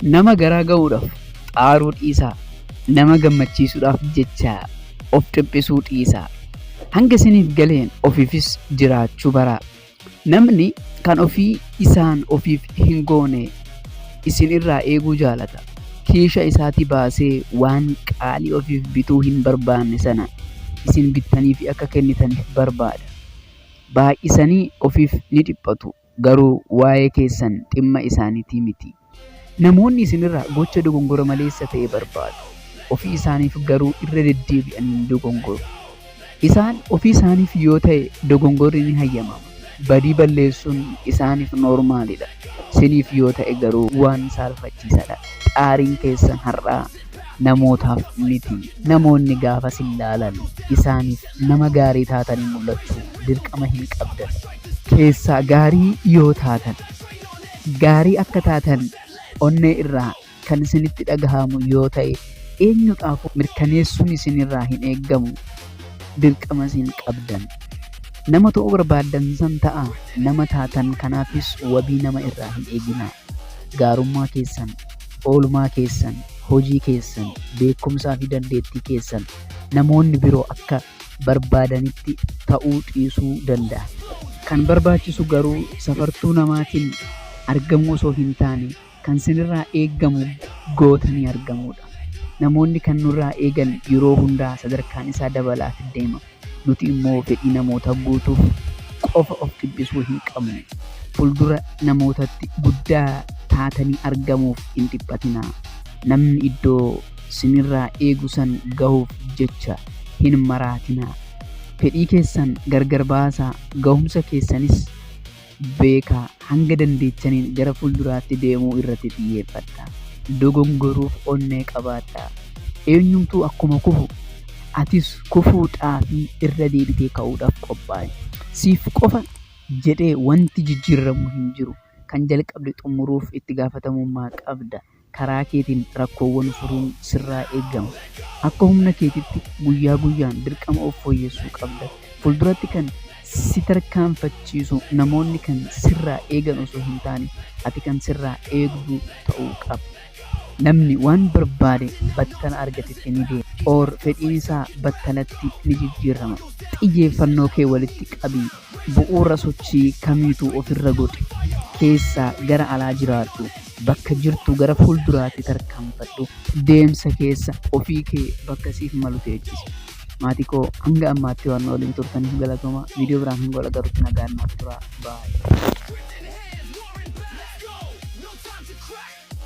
Nama garaa ga'uudhaaf xaaruu dhiisaa. Nama gammachiisuudhaaf jecha of dhiphisuu dhiisaa. Hanga isiniif galeen ofiifis jiraachuu baraa. Namni kan ofii isaan ofiif hin goone isin irraa eeguu jaalata. Kiisha isaatii baasee waan qaalii ofiif bituu hin barbaanne sana isin bittaniif akka kennitaniif barbaada. Baay'isanii ofiif ni dhiphatu, garuu waa'ee keessan dhimma isaaniitii miti. Namoonni isinirraa gocha dogongora maleessa ta'e barbaadu. Ofii isaaniif garuu irra deddeebi'anii hin dogongoru. Isaan ofii isaaniif yoo ta'e dogongorri ni hayyamama. Badii balleessuun isaaniif noormaalidha. Isiniif yoo ta'e garuu waan saalfachiisaadha. Xaariin keessan har'aa namootaaf miti. Namoonni gaafa isin ilaalan isaaniif nama gaarii taatanii mul'achuu dirqama hin qabdan. Keessaa gaarii yoo taatan, gaarii akka taatan onnee irraa kan isinitti dhagahamu yoo ta'e eenyudhaaf mirkaneessuun isinirraa hin eeggamu. Dirqama isin qabdan. Nama ta'uu barbaaddan san ta'a. Nama taatan kanaafis wabii nama irraa hin eeginaa. Gaarummaa keessan, oolmaa keessan, hojii keessan, beekumsaa fi dandeettii keessan namoonni biroo akka barbaadanitti ta'uu dhiisuu danda'a. Kan barbaachisu garuu safartuu namaatiin argamuu osoo hin taane kan isinirraa eeggamu gootanii argamuudha. Namoonni kan nurraa eegan yeroo hundaa sadarkaan isaa dabalaa deema. Nuti immoo fedhii namoota guutuuf qofa of dhiphisuu hin qabnu. Fuuldura namootatti guddaa taatanii argamuuf hin dhiphatinaa. Namni iddoo isinirraa eegu san gahuuf jecha hin maraatinaa. Fedhii keessan gargar baasaa, gahumsa keessanis beekaa. Hanga dandeechaniin gara fuulduraatti deemuu irratti xiyyeeffadhaa. Dogongoruuf onnee qabaadhaa. Eenyumtuu akkuma kufu atis kufuudhaa fi irra deebitee ka'uudhaaf qophaa'e. Siif qofa jedhee wanti jijjiiramu hin jiru. Kan jalqabde xumuruuf itti gaafatamummaa qabda. Karaa keetiin rakkoowwan furuun sirraa eegama. Akka humna keetitti guyyaa guyyaan dirqama of fooyyessuu qabda. Fuulduratti kan si tarkaanfachiisu namoonni kan sirraa eegan osoo hin taane ati kan sirraa eegdu ta'uu qaba. Namni waan barbaade battala argatetti ni deema. Or fedhiin isaa battalatti ni jijjiirama. Xiyyeeffannoo kee walitti qabii. Bu'uura sochii kamiituu ofirra godhi. Keessaa gara alaa jiraadhu. Bakka jirtu gara fuulduraatti tarkaanfadhu. Deemsa keessa ofii kee bakka siif malu teechisi. Maatii koo hanga ammaatti waan waliin turtaniif galatooma. Viidiyoo biraan hanga wal agarruutti nagaan naaf turaa. Baay'ee.